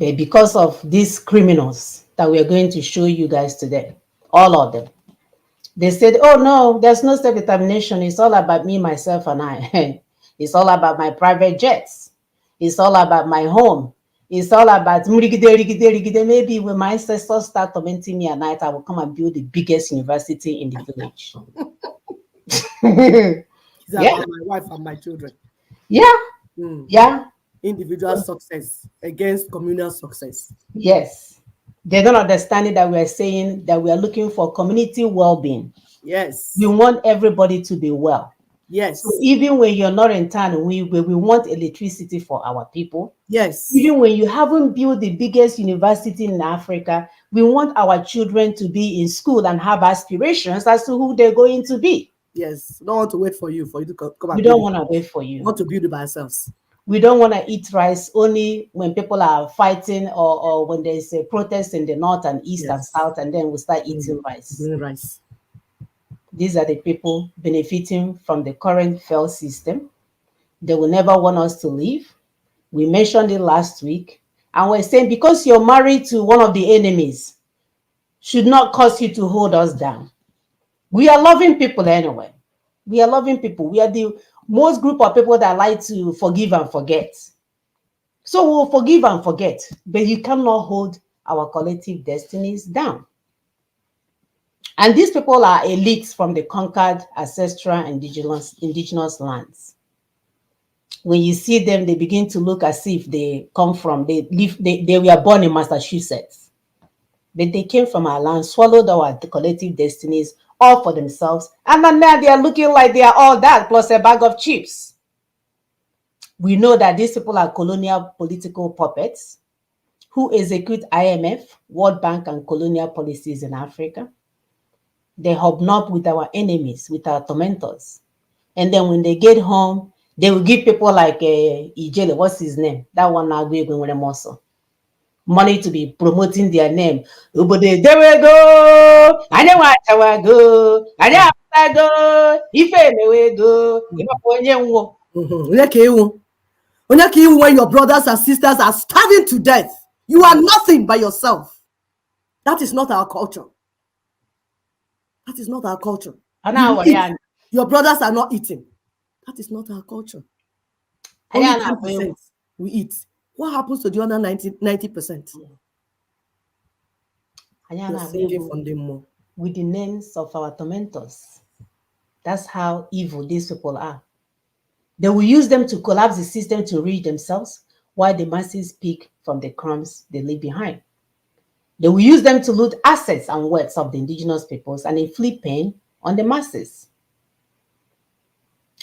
But because of these criminals that we are going to show you guys today, all of them, they said, oh no, there's no self-determination. It's all about me, myself, and I. It's all about my private jets. It's all about my home. It's all about maybe when my ancestors start tormenting me at night, I will come and build the biggest university in the village. It's Yeah, about my wife and my children. yeah, yeah. Individual success against communal success. Yes. They don't understand it that we are saying that we are looking for community well-being. Yes. We want everybody to be well. Yes. So even when you're not in town, we want electricity for our people. Yes. Even when you haven't built the biggest university in Africa, we want our children to be in school and have aspirations as to who they're going to be. Yes. Don't want to wait for you to come and We don't want to wait for you. We want to build it by ourselves. We don't want to eat rice only when people are fighting or when there's a protest in the north and east and south, and then we start eating rice. Rice. These are the people benefiting from the current failed system. They will never want us to leave. We mentioned it last week. And we're saying because you're married to one of the enemies should not cause you to hold us down. We are loving people anyway. We are loving people. We are the most group of people that like to forgive and forget. So we'll forgive and forget, but you cannot hold our collective destinies down. And these people are elites from the conquered ancestral indigenous lands. When you see them, they begin to look as if they come from, they were born in Massachusetts. But they came from our land, swallowed our collective destinies, all for themselves. And then now they are looking like they are all that, plus a bag of chips. We know that these people are colonial political puppets who execute IMF, World Bank, and colonial policies in Africa. They hobnob with our enemies, with our tormentors. And then when they get home, they will give people like Ijele, what's his name? That one now money to be promoting their name. There we go. I know what I go. I know I go. If I go, when your brothers and sisters are starving to death, you are nothing by yourself. That is not our culture. That is not our culture. Your brothers are not eating. That is not our culture. Only 10% we eat. What happens to the other 90%? With the names of our tormentors. That's how evil these people are. They will use them to collapse the system to reach themselves, while the masses pick from the crumbs they leave behind. They will use them to loot assets and wealth of the indigenous peoples and inflict pain on the masses.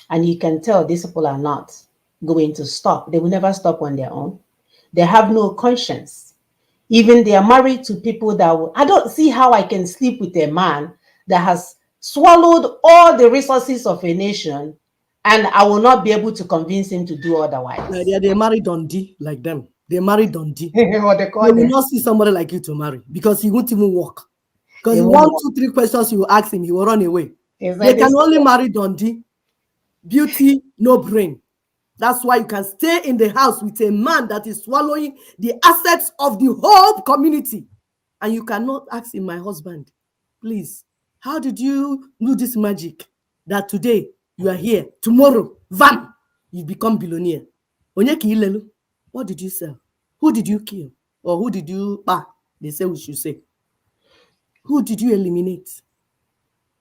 And you can tell these people are not going to stop. They will never stop on their own. They have no conscience. Even they are married to people that I don't see how I can sleep with a man that has swallowed all the resources of a nation, and I will not be able to convince him to do otherwise. They marry Dundee like them. They marry Dundee. They will not see somebody like you to marry because he won't even walk. Because 1, 2, 3 questions you ask him, he will run away. They can only marry Dundee. Beauty, no brain. That's why you can stay in the house with a man that is swallowing the assets of the whole community. And you cannot ask him, my husband, please, how did you do this magic that today you are here, tomorrow, van, you become billionaire? What did you sell? Who did you kill? Or who did you, they say we should say. Who did you eliminate?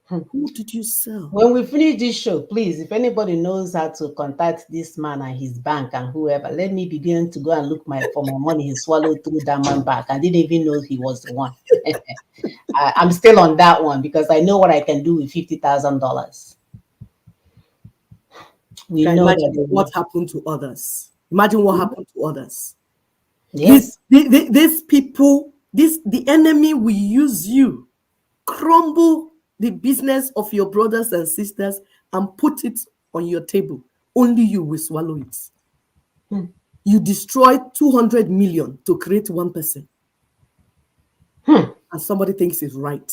Who did you sell? When we finish this show, please, if anybody knows how to contact this man and his bank and whoever, let me begin to go and look for my money he swallowed through that man back. I didn't even know he was the one. I'm still on that one because I know what I can do with $50,000. We know what happened to others. Imagine what happened to others. Yes. These people, the enemy will use you, crumble the business of your brothers and sisters and put it on your table. Only you will swallow it. You destroy 200 million to create one person. And somebody thinks it's right.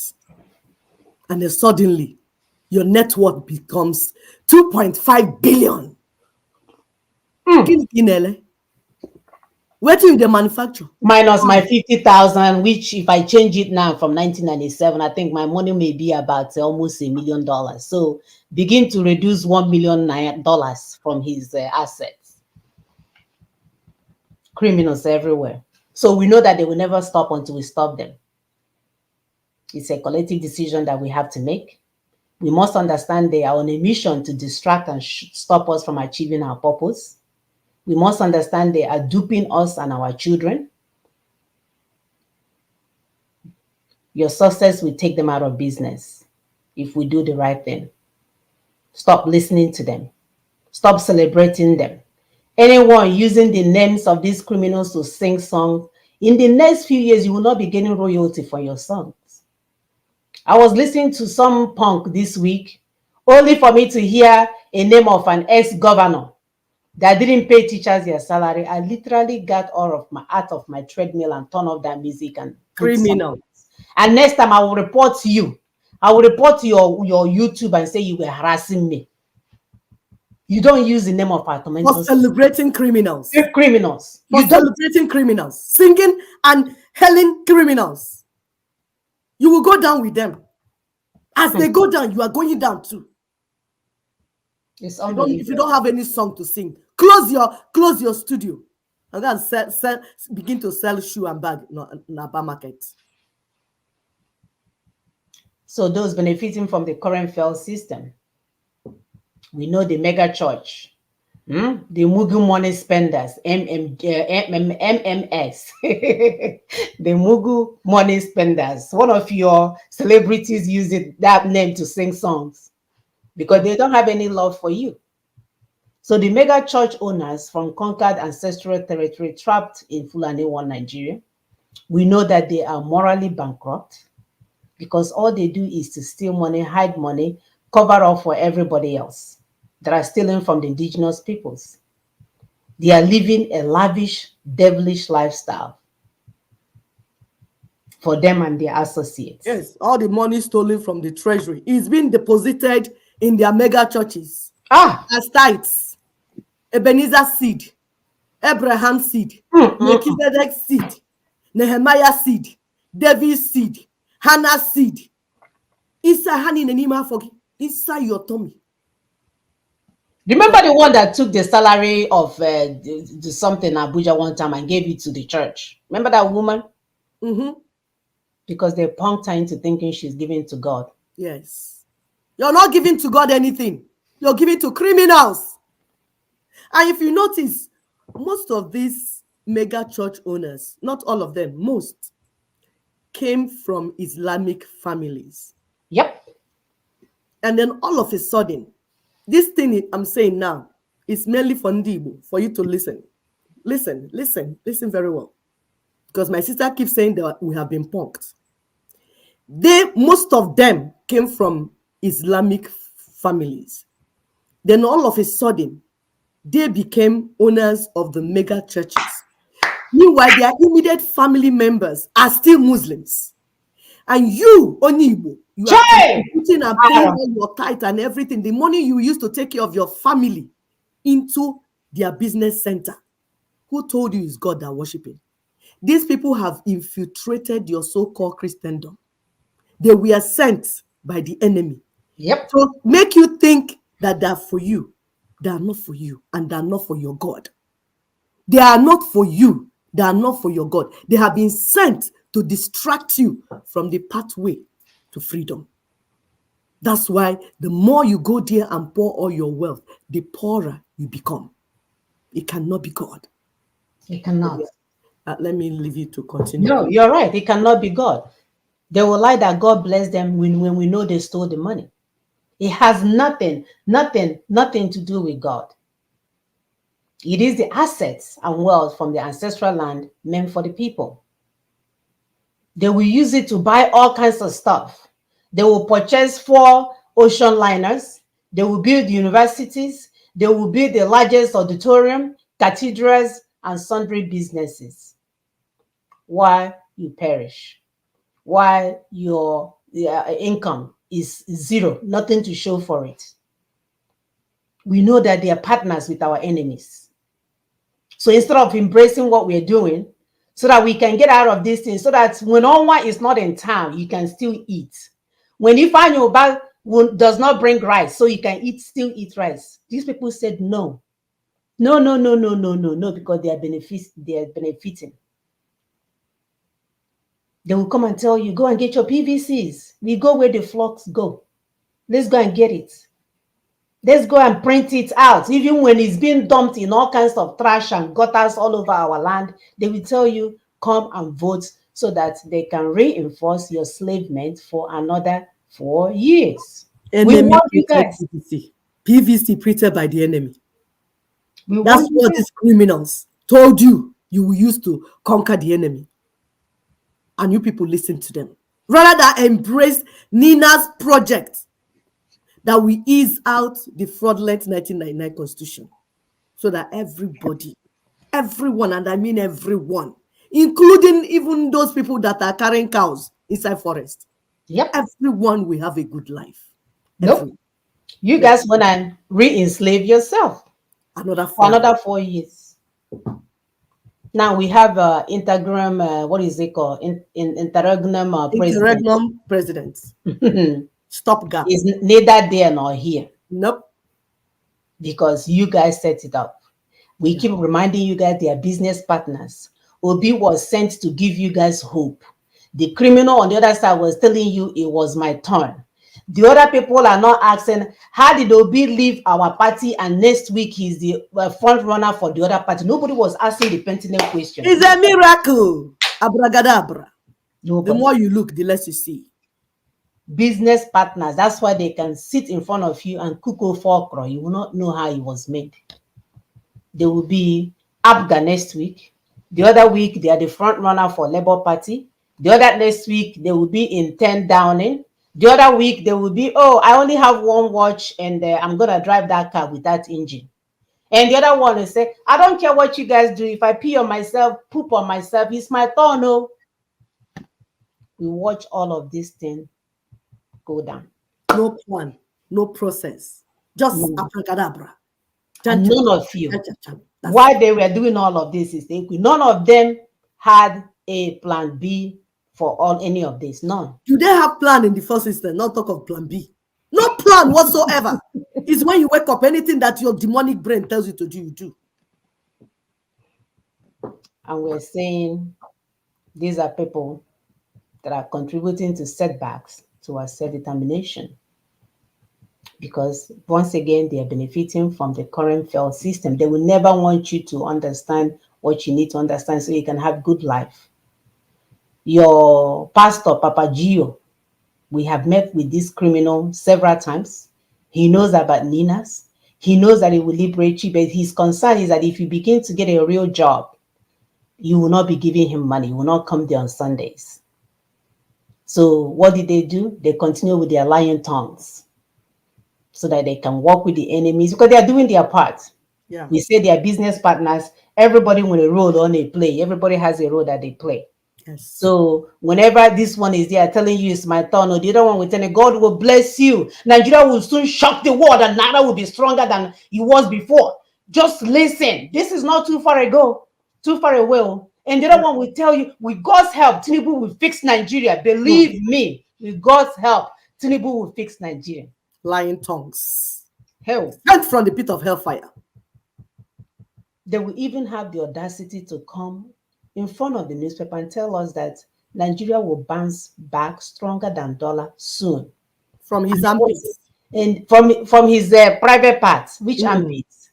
And then suddenly, your net worth becomes 2.5 billion. What do they manufacture? Minus my 50,000, which if I change it now from 1997, I think my money may be about almost $1 million. So begin to reduce $1 million from his assets. Criminals everywhere. So we know that they will never stop until we stop them. It's a collective decision that we have to make. We must understand they are on a mission to distract and stop us from achieving our purpose. We must understand they are duping us and our children. Your success will take them out of business if we do the right thing. Stop listening to them. Stop celebrating them. Anyone using the names of these criminals to sing songs, in the next few years, you will not be getting royalty for your songs. I was listening to some punk this week, only for me to hear a name of an ex-governor that didn't pay teachers their salary. I literally got out of my treadmill and turned off that music and criminal. And next time I will report to you. I will report to your YouTube and say you were harassing me. You don't use the name of our tormentors. For celebrating criminals. Criminals. For celebrating criminals. Singing and hailing criminals. You will go down with them. As they go down, you are going down too. It's unbelievable. If you don't have any song to sing, close your studio and then begin to sell shoe and bag in a bar market. So those benefiting from the current failed system, we know the mega church, the Mugu money spenders, MMS, the Mugu money spenders. One of your celebrities used that name to sing songs because they don't have any love for you. So the mega church owners from conquered ancestral territory trapped in Fulani One Nigeria, we know that they are morally bankrupt because all they do is to steal money, hide money, cover up for everybody else that are stealing from the indigenous peoples. They are living a lavish, devilish lifestyle for them and their associates. Yes, all the money stolen from the treasury is being deposited in their mega churches. As tithes, Ebenezer seed, Abraham seed, Melchizedek seed, Nehemiah seed, David seed, Hannah seed. Inside honey Nenima for inside your tummy. Remember the one that took the salary of the something Abuja one time and gave it to the church? Remember that woman? Because they punked her into thinking she's giving to God. Yes. You're not giving to God anything. You're giving to criminals. And if you notice, most of these mega church owners, not all of them, most, came from Islamic families. Yep. And then all of a sudden, this thing I'm saying now is mainly for Ndibo, for you to listen. Listen very well. Because my sister keeps saying that we have been punked. Most of them came from Islamic families. Then all of a sudden, they became owners of the mega churches. Meanwhile, their immediate family members are still Muslims. And you, Onibo, you are putting and paying all your tithe and everything, the money you used to take care of your family, into their business center. Who told you it's God that worshiping? These people have infiltrated your so-called Christendom. They were sent by the enemy. Yep. To make you think that they're for you. They are not for you, and they are not for your God. They are not for you. They are not for your God. They have been sent to distract you from the pathway to freedom. That's why the more you go there and pour all your wealth, the poorer you become. It cannot be God. It cannot. Let me leave you to continue. No, you're right. It cannot be God. They will lie that God bless them when we know they stole the money. It has nothing to do with God. It is the assets and wealth from the ancestral land meant for the people. They will use it to buy all kinds of stuff. They will purchase 4 ocean liners. They will build universities. They will build the largest auditorium, cathedrals, and sundry businesses. While you perish, while your income is zero, nothing to show for it. We know that they are partners with our enemies. So instead of embracing what we're doing, so that we can get out of this thing, so that when one is not in town, you can still eat. When you find your bag does not bring rice, so you can still eat rice. These people said no. No, no, no, no, no, no, no, because they are benefiting. They will come and tell you, go and get your PVCs. We go where the flocks go. Let's go and get it. Let's go and print it out. Even when it's being dumped in all kinds of trash and gutters all over our land, they will tell you, come and vote so that they can reinforce your enslavement for another 4 years. We Enemy want you printed guys. PVC. PVC printed by the enemy. We That's want you what guys. these criminals told you will use to conquer the enemy. And you people listen to them. Rather than embrace Nina's project that we ease out the fraudulent 1999 constitution so that everybody, everyone, and I mean everyone, including even those people that are carrying cows inside forest, Yep. everyone will have a good life. Nope. Everyone. You Yes. guys want to re-enslave yourself Another for 4 years. another 4 years. Now we have interregnum, what is it called? Interregnum president. Interregnum presidents. Stopgap. Is neither there nor here Nope. because you guys set it up. We keep reminding you guys they are business partners. Obi was sent to give you guys hope. The criminal on the other side was telling you it was my turn. The other people are not asking, how did Obi leave our party and next week he's the front runner for the other party? Nobody was asking the pertinent question. It's a miracle. Abragadabra. Nobody. The more you look, the less you see. Business partners. That's why they can sit in front of you and cook okra. You will not know how it was made. They will be Abga next week. The other week, they are the front runner for Labour Party. The other next week, they will be in 10 Downing. The other week, they will be, oh, I only have one watch and I'm going to drive that car with that engine. And the other one will say, I don't care what you guys do. If I pee on myself, poop on myself, it's my turn. No. We watch all of these things go down. No plan, no process. Just abracadabra. And none of you, while they were doing all of this, is none of them had a plan B for any of this. None. Do they have plan in the first instance? Not talk of plan B. No plan whatsoever. It's when you wake up, anything that your demonic brain tells you to do, you do. And we're saying these are people that are contributing to setbacks to our self-determination. Because once again, they are benefiting from the current failed system. They will never want you to understand what you need to understand so you can have good life. Your pastor, Papa Gio, we have met with this criminal several times. He knows about Nina's. He knows that he will liberate you, but his concern is that if you begin to get a real job, you will not be giving him money. You will not come there on Sundays. So what did they do? They continue with their lying tongues so that they can work with the enemies because they are doing their part. Yeah. We say they are business partners. Everybody with a role on a play. Everybody has a role that they play. Yes. So whenever this one is there telling you it's my turn, or the other one will tell you, God will bless you. Nigeria will soon shock the world and Naira will be stronger than it was before. Just listen. This is not too far away. And the other one will tell you, with God's help, Tinubu will fix Nigeria. Believe me, with God's help, Tinubu will fix Nigeria. Lying tongues. Hell. Sent from the pit of hellfire. They will even have the audacity to come in front of the newspaper and tell us that Nigeria will bounce back stronger than dollar soon. From his armpits. And from his private parts, which armpits?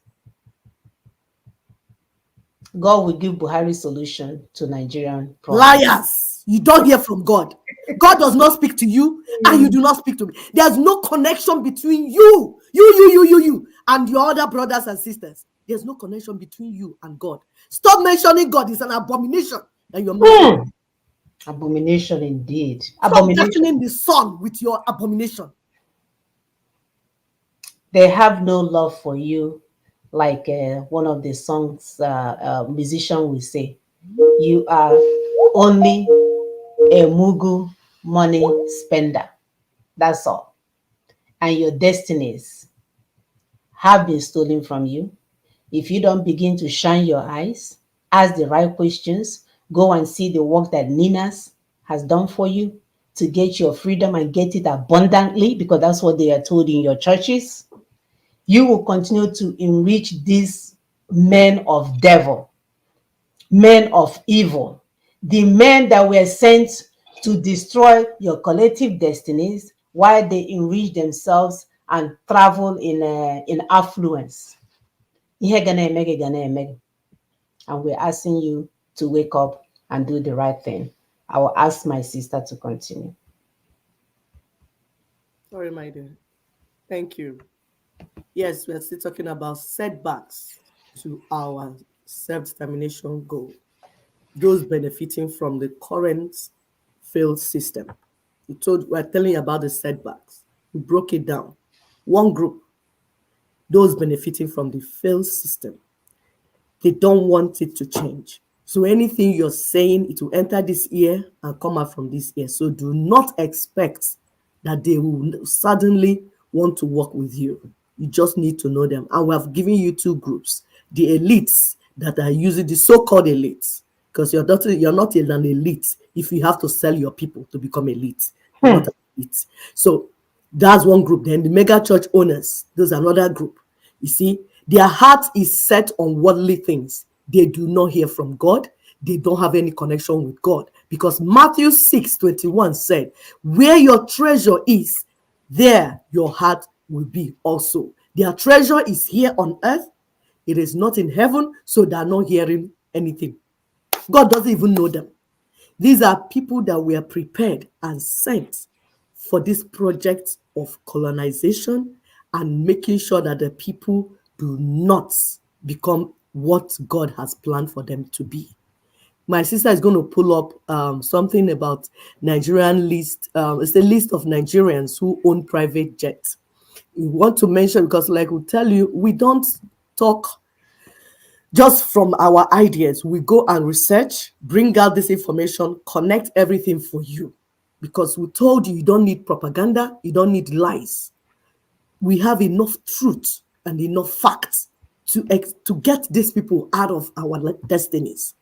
God will give Buhari solution to Nigerian problems. Liars! You don't hear from God. God does not speak to you, and you do not speak to me. There's no connection between you, and your other brothers and sisters. There's no connection between you and God. Stop mentioning God. It's an abomination that you're mentioning. Abomination indeed. Stop mentioning the sun with your abomination. They have no love for you, like one of the songs musician will say. You are only a Mugu money spender. That's all. And your destinies have been stolen from you. If you don't begin to shine your eyes, ask the right questions, go and see the work that Ninas has done for you to get your freedom and get it abundantly, because that's what they are told in your churches, you will continue to enrich these men of devil, men of evil, the men that were sent to destroy your collective destinies while they enrich themselves and travel in affluence. Ihe ga na-eme gị ga na-eme gị. And we're asking you to wake up and do the right thing. I will ask my sister to continue. Sorry, my dear. Thank you. Yes, we're still talking about setbacks to our self-determination goal. Those benefiting from the current failed system. We're telling you about the setbacks. We broke it down. One group, those benefiting from the failed system, they don't want it to change. So anything you're saying, it will enter this ear and come out from this ear. So do not expect that they will suddenly want to work with you. You just need to know them. And we have given you two groups. The elites that are using the so-called elites, because you're not an elite if you have to sell your people to become elite. You're not an elite. So that's one group. Then the mega church owners, those are another group. You see, their heart is set on worldly things. They do not hear from God. They don't have any connection with God. Because Matthew 6:21 said, where your treasure is, there your heart will be also. Their treasure is here on earth. It is not in heaven, so they're not hearing anything. God doesn't even know them. These are people that were prepared and sent for this project of colonization and making sure that the people do not become what God has planned for them to be. My sister is going to pull up something about Nigerian list. It's a list of Nigerians who own private jets. We want to mention, because like we tell you, we don't talk just from our ideas. We go and research, bring out this information, connect everything for you. Because we told you, you don't need propaganda, you don't need lies. We have enough truth and enough facts to get these people out of our destinies.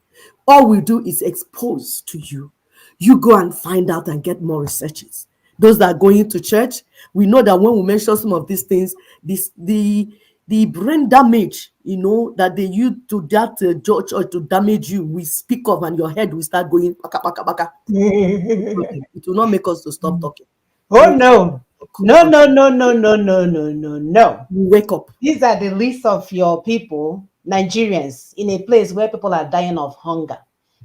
All we do is expose to you. You go and find out and get more researches. Those that are going to church, we know that when we mention some of these things, the brain damage, that they use to that church or to damage you, we speak of, and your head will start going baka baka baka. It will not make us to stop talking. Oh no. No, no, no, no, no, no, no, no, no. You wake up. These are the list of your people, Nigerians, in a place where people are dying of hunger,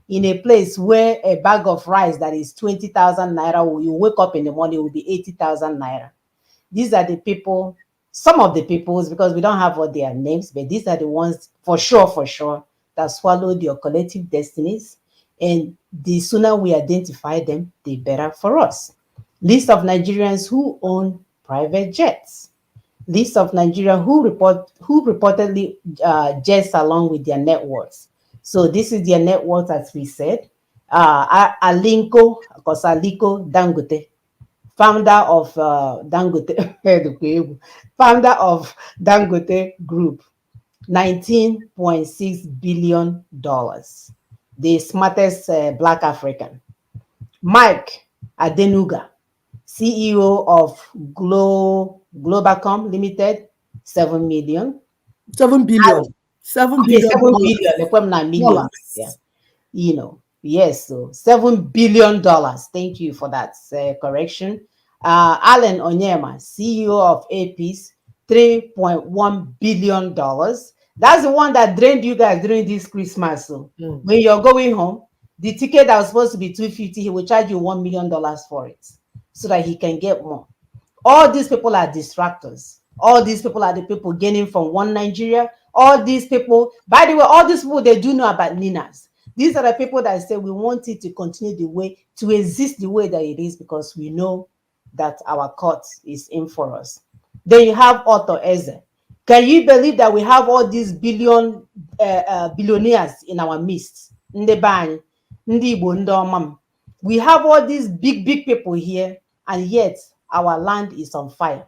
in a place where a bag of rice that is 20,000 naira, you wake up in the morning, will be 80,000 naira. These are the people, some of the peoples, because we don't have all their names, but these are the ones for sure, that swallowed your collective destinies. And the sooner we identify them, the better for us. List of Nigerians who own private jets. List of Nigerians who reportedly jets along with their net worths. So this is their net worth, as we said. Aliko Dangote, founder of Dangote, founder of Dangote Group, $19.6 billion. The smartest Black African. Mike Adenuga, CEO of Globacom Limited, 7 million. 7 billion. 7 billion. 7 billion. Millions. Yeah. Yes, so $7 billion. Thank you for that correction. Alan Onyema, CEO of APIS, $3.1 billion. That's the one that drained you guys during this Christmas. So when you're going home, the ticket that was supposed to be $250, he will charge you $1 million for it so that he can get more. All these people are distractors. All these people are the people gaining from one Nigeria. All these people, by the way, all these people, they do know about Ninas. These are the people that say we want it to continue to exist the way that it is, because we know that our court is in for us. Then you have Otto Eze. Can you believe that we have all these billionaires in our midst? We have all these big people here, and yet our land is on fire.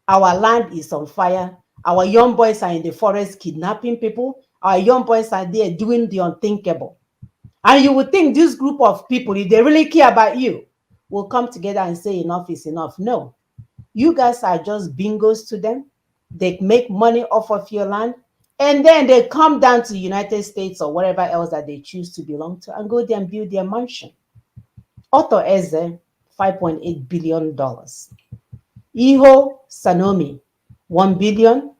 Our land is on fire, Our young boys are in the forest kidnapping people. Our young boys are there doing the unthinkable. And you would think this group of people, if they really care about you, will come together and say enough is enough. No, you guys are just bingos to them. They make money off of your land, and then they come down to the United States or wherever else that they choose to belong to and go there and build their mansion. Otto Eze, $5.8 billion. Iho Sanomi, 1 billion.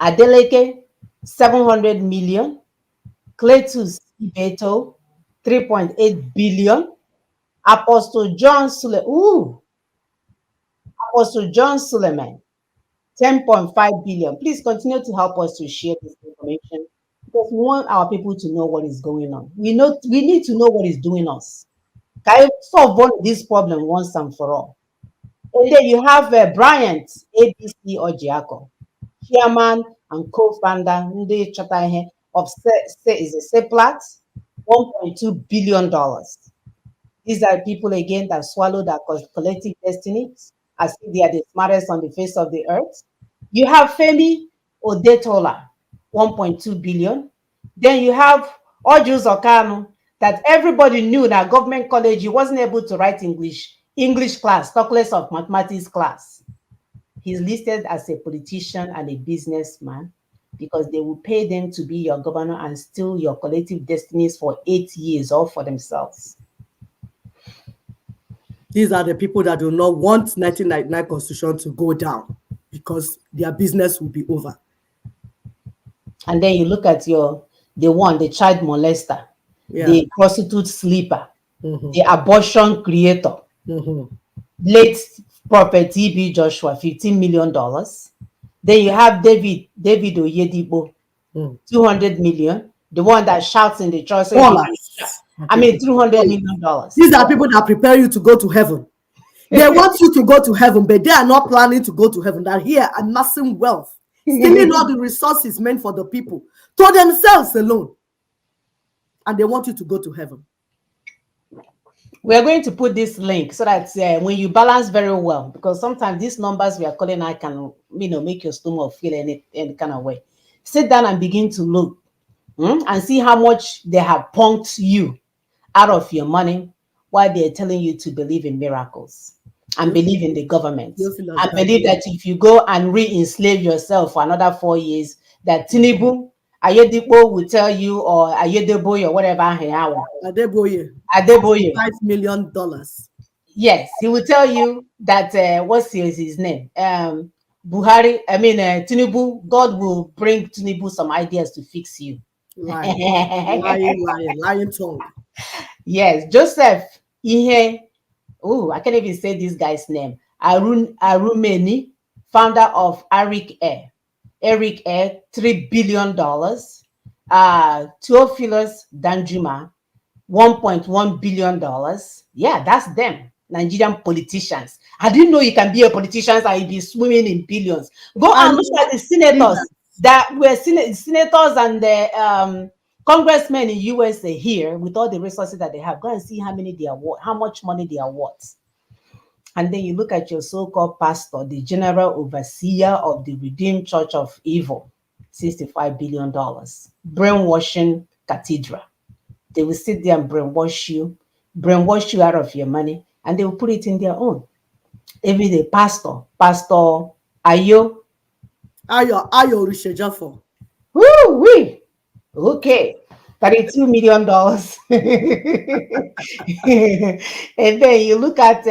Adeleke, 700 million. Cletus Ibeto, 3.8 billion. Apostle John Suleiman, 10.5 billion. Please continue to help us to share this information because we want our people to know what is going on. We need to know what is doing us. Can you solve this problem once and for all? And then you have Bryant ABC Ojiako, chairman and co-founder of Setbacks, $1.2 billion. These are people again that swallowed our collective destinies as if they are the smartest on the face of the earth. You have Femi Odetola, 1.2 billion. Then you have Ojus Okano, that everybody knew that government college, he wasn't able to write English class, talk less of mathematics class. He's listed as a politician and a businessman because they will pay them to be your governor and steal your collective destinies for 8 years all for themselves. These are the people that do not want 1999 Constitution to go down because their business will be over. And then you look at the child molester, the prostitute sleeper, the abortion creator, late Prophet T.B. Joshua, $15 million. Then you have David Oyedipo, 200 million, the one that shouts in the church. $300 million. These are people that prepare you to go to heaven. They want you to go to heaven, but they are not planning to go to heaven. They're here amassing wealth, stealing all the resources meant for the people to themselves alone. And they want you to go to heaven. We're going to put this link so that when you balance very well, because sometimes these numbers we are calling out can make your stomach feel any kind of way. Sit down and begin to look and see how much they have punked you out of your money while they're telling you to believe in miracles and believe in the government and believe that if you go and re-enslave yourself for another 4 years, that Tinubu, Ayedipo will tell you, or Ayedeboye or whatever. Adeboye. $5 million. Yes, he will tell you that, what's his name? Tinubu, God will bring Tinubu some ideas to fix you. Lying tongue. Yes, Joseph Ihe. Oh, I can't even say this guy's name. Arumeni, founder of Eric Air, $3 billion. Theophilus Danjuma, $1.1 billion. Yeah, that's them. Nigerian politicians. I didn't know you can be a politician and be swimming in billions. Go and look at the senators that were senators and the congressmen in USA here with all the resources that they have. Go and see how many they are worth, how much money they are worth. And then you look at your so-called pastor, the general overseer of the Redeemed Church of Evil, $65 billion. Brainwashing cathedral. They will sit there and brainwash you out of your money, and they will put it in their own. Even the pastor Ayo Rishejafo. Woo-wee. Okay. $32 million. And then you look at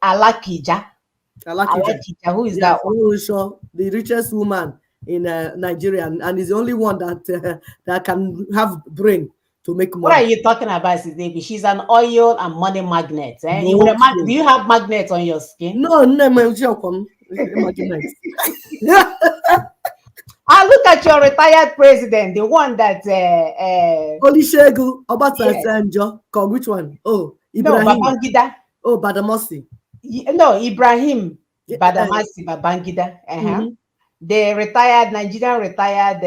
Alakija. Alakija, who is that one? The richest woman in Nigeria, and is the only one that can have brain to make money. What are you talking about, Sidebi? She's an oil and money magnet. Do you have magnets on your skin? No, magnets. Look at your retired president, the one that Olusegun Obasanjo. Which one? Oh, Ibrahim. No, Babangida. Oh, Badamasi. No, Ibrahim Badamasi Babangida. The Nigerian retired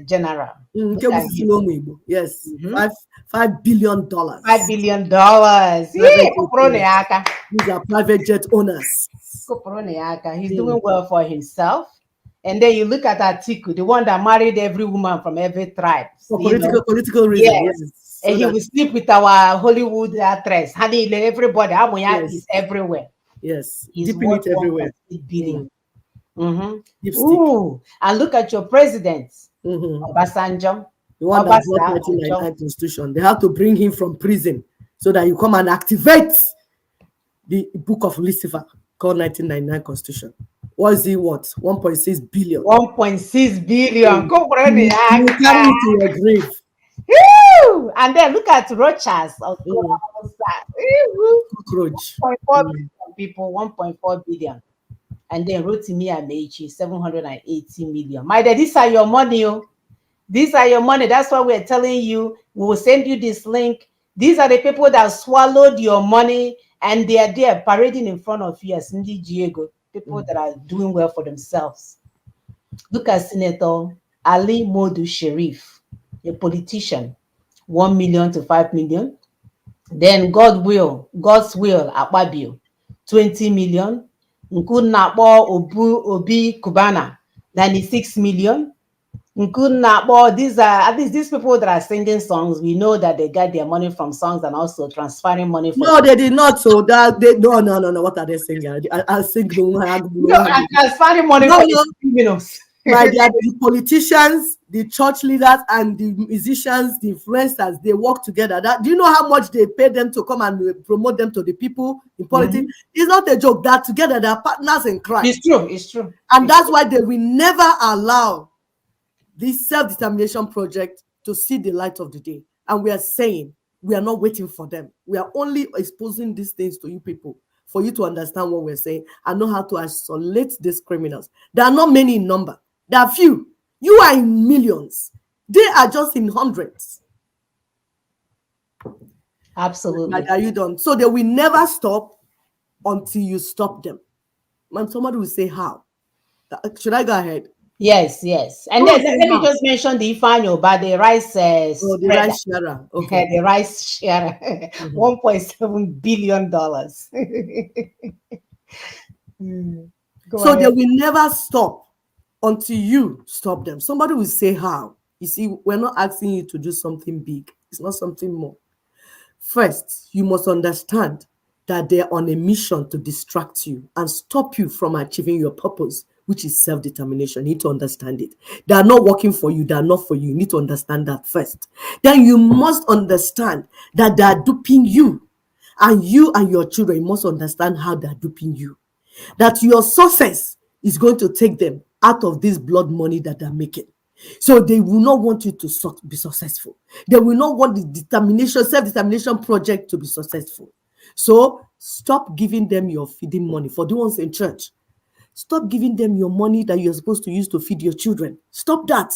general. Yes, $5 billion. $5 billion. These are private jet owners. He's doing well for himself. And then you look at Atiku, the one that married every woman from every tribe. For political reason, Yes. yes. And he will sleep with our Hollywood actress. Honey, everybody, Yes. is everywhere. Yes. He's Dipping worth it everywhere. 1.8 billion. Lipstick. Ooh, and look at your president, The Obasanjo. one that brought 1999 constitution. They have to bring him from prison so that you come and activate the book of Lucifer called 1999 constitution. What is it worth? 1.6 billion. 1.6 billion. Go for You carry it to your grave. Woo! And then look at Rochas. Cockroach. 1.4 billion people, 1.4 billion. And then Rotimi Amechi, 780 million. My dad, these are your money. Oh. These are your money. That's why we're telling you. We will send you this link. These are the people that swallowed your money and they are there parading in front of you as Ndi Diego. People that are doing well for themselves. Look at Senator Ali Modu Sharif, a politician, 1 million to 5 million. Then God's will, Akpabio, 20 million. Nkunakpo Obi Kubana, 96 million. Nkunakpo, these are at least these people that are singing songs. We know that they get their money from songs and also transferring money. No, they did not. So that they no. What are they singing? I sing the one. No, transferring money for the criminals. My dear, the politicians, the church leaders, and the musicians, the influencers, they work together. Do you know how much they pay them to come and promote them to the people in politics? It's not a joke. That together they are partners in crime. It's true. It's true. And that's why they will never allow this self-determination project to see the light of the day. And we are saying we are not waiting for them. We are only exposing these things to you people for you to understand what we're saying and know how to isolate these criminals. There are not many in number. There are few. You are in millions. They are just in hundreds. Absolutely. Like, are you done? So they will never stop until you stop them. And somebody will say, how? Should I go ahead? Yes. And then let me just mention the Ifanyo, but the rice the rice sharer. Okay. The rice sharer. $1.7 billion. So they will never stop until you stop them. Somebody will say, how? You see, we're not asking you to do something big. It's not something more. First, you must understand that they're on a mission to distract you and stop you from achieving your purpose, which is self-determination. You need to understand it. They are not working for you. They are not for you. You need to understand that first. Then you must understand that they are duping you. And you and your children must understand how they are duping you. That your success is going to take them out of this blood money that they're making. So they will not want you to be successful. They will not want the self-determination project to be successful. So stop giving them your feeding money. For the ones in church, stop giving them your money that you're supposed to use to feed your children. Stop that.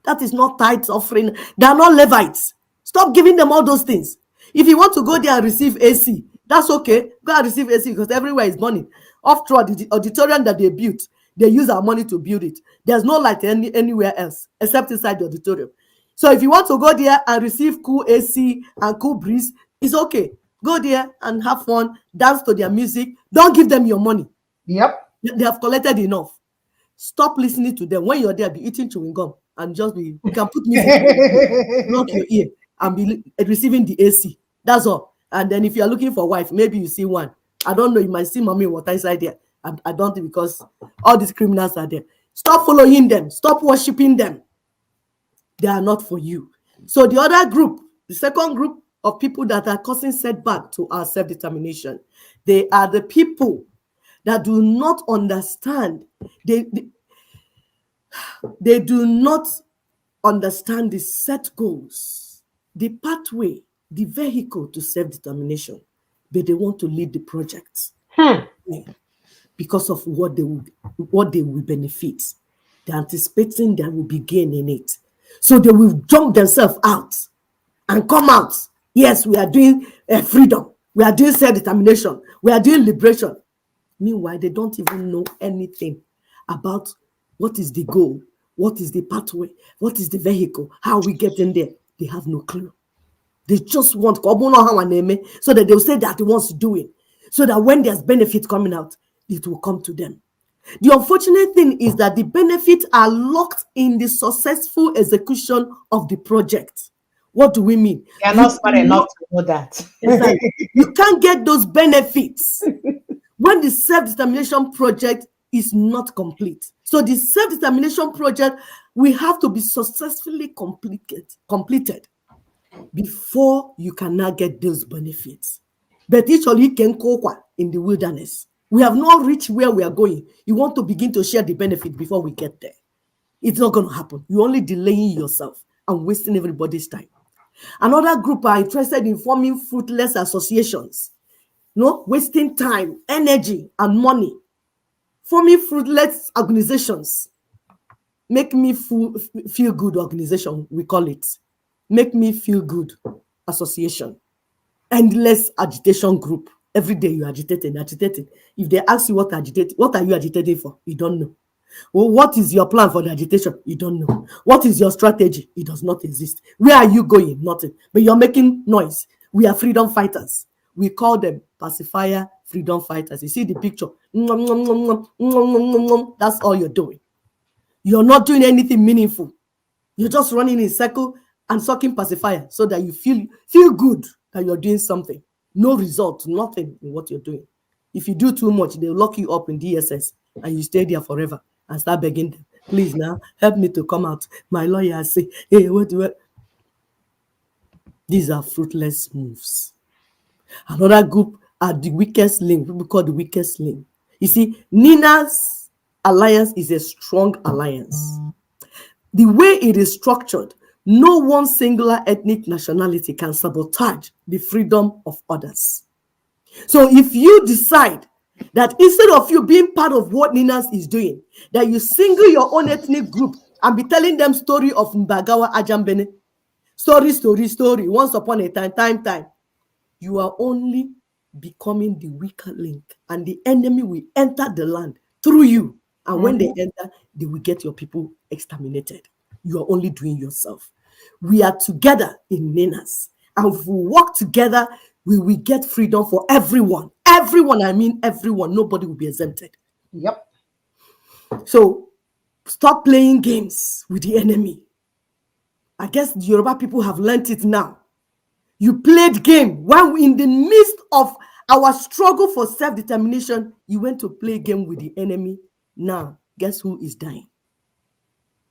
That is not tithes offering. They are not Levites. Stop giving them all those things. If you want to go there and receive AC, that's okay. Go and receive AC because everywhere is money. After all, the auditorium that they built, they use our money to build it. There's no light anywhere else except inside the auditorium. So if you want to go there and receive cool AC and cool breeze, it's okay. Go there and have fun, dance to their music. Don't give them your money. Yep. They have collected enough. Stop listening to them. When you're there, be eating chewing gum and just be, you can put music, block your ear and be receiving the AC. That's all. And then if you're looking for a wife, maybe you see one. I don't know, you might see mommy water inside there. I don't think because all these criminals are there. Stop following them. Stop worshiping them. They are not for you. So the other group, the second group of people that are causing setback to our self-determination, they are the people that do not understand. They do not understand the set goals, the pathway, the vehicle to self-determination, but they want to lead the project because of what they will benefit. They're anticipating there will be gain in it. So they will jump themselves out and come out. Yes, we are doing freedom. We are doing self-determination. We are doing liberation. Meanwhile, they don't even know anything about what is the goal, what is the pathway, what is the vehicle, how we get in there. They have no clue. They just want so that they'll say that they want to do it. So that when there's benefit coming out, it will come to them. The unfortunate thing is that the benefits are locked in the successful execution of the project. What do we mean? They are not smart enough to know that. Exactly. You can't get those benefits when the self-determination project is not complete. So the self-determination project will have to be successfully completed before you can now get those benefits. But actually can kokwa in the wilderness. We have not reached where we are going. You want to begin to share the benefit before we get there. It's not going to happen. You're only delaying yourself and wasting everybody's time. Another group are interested in forming fruitless associations. No, wasting time, energy, and money. Forming fruitless organizations. Make me feel good organization, we call it. Make me feel good association. Endless agitation group. Every day you're agitating. If they ask you what are you agitating for? You don't know. Well, what is your plan for the agitation? You don't know. What is your strategy? It does not exist. Where are you going? Nothing. But you're making noise. We are freedom fighters. We call them pacifier freedom fighters. You see the picture. That's all you're doing. You're not doing anything meaningful. You're just running in a circle and sucking pacifier so that you feel good that you're doing something. No result, nothing in what you're doing. If you do too much, they'll lock you up in DSS and you stay there forever and start begging them, please now, help me to come out. My lawyer say, hey, what do I? These are fruitless moves. Another group are the weakest link, people call the weakest link. You see, Nina's alliance is a strong alliance. The way it is structured, no one singular ethnic nationality can sabotage the freedom of others. So if you decide that instead of you being part of what Nina's is doing, that you single your own ethnic group and be telling them story of Mbagawa Ajambene, story, once upon a time, you are only becoming the weaker link, and the enemy will enter the land through you. And when they enter, they will get your people exterminated. You are only doing yourself. We are together in Nina's, and if we work together, we will get freedom for everyone. Everyone, I mean everyone. Nobody will be exempted. Yep. So stop playing games with the enemy. I guess the Yoruba people have learned it now. You played game while in the midst of our struggle for self-determination. You went to play game with the enemy. Now, guess who is dying?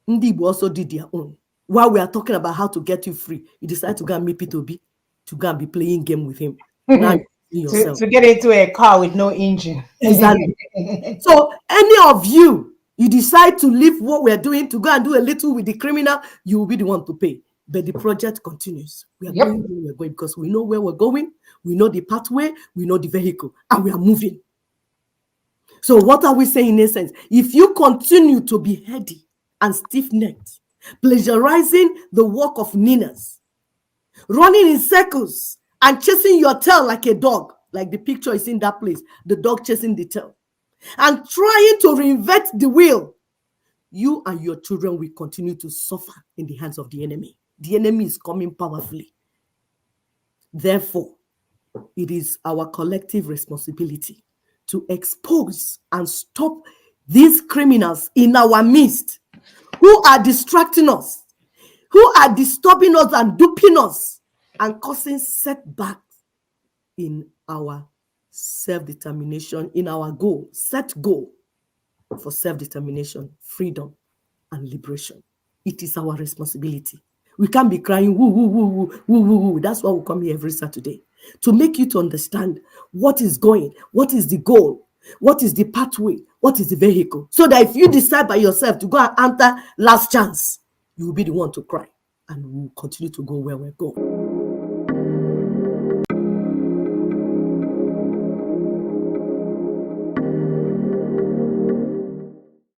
Ndibo also did their own. While we are talking about how to get you free, you decide to go and meet P2B, to go and be playing game with him. Now to get into a car with no engine. Exactly. So any of you decide to leave what we're doing to go and do a little with the criminal, you will be the one to pay. But the project continues. We are going where we're going because we know where we're going. We know the pathway. We know the vehicle. And we are moving. So what are we saying in essence? If you continue to be heady and stiff-necked, plagiarizing the work of Nina's, running in circles and chasing your tail like a dog, like the picture is in that place, the dog chasing the tail, and trying to reinvent the wheel, you and your children will continue to suffer in the hands of the enemy. The enemy is coming powerfully. Therefore, it is our collective responsibility to expose and stop these criminals in our midst who are distracting us, who are disturbing us and duping us and causing setbacks in our self-determination, in our goal, set goal for self-determination, freedom, and liberation. It is our responsibility. We can't be crying, woo, woo, woo, woo, woo, woo, woo. That's why we come here every Saturday, to make you to understand what is going, what is the goal, what is the pathway, what is the vehicle. So that if you decide by yourself to go and enter last chance, you will be the one to cry, and we will continue to go where we're going.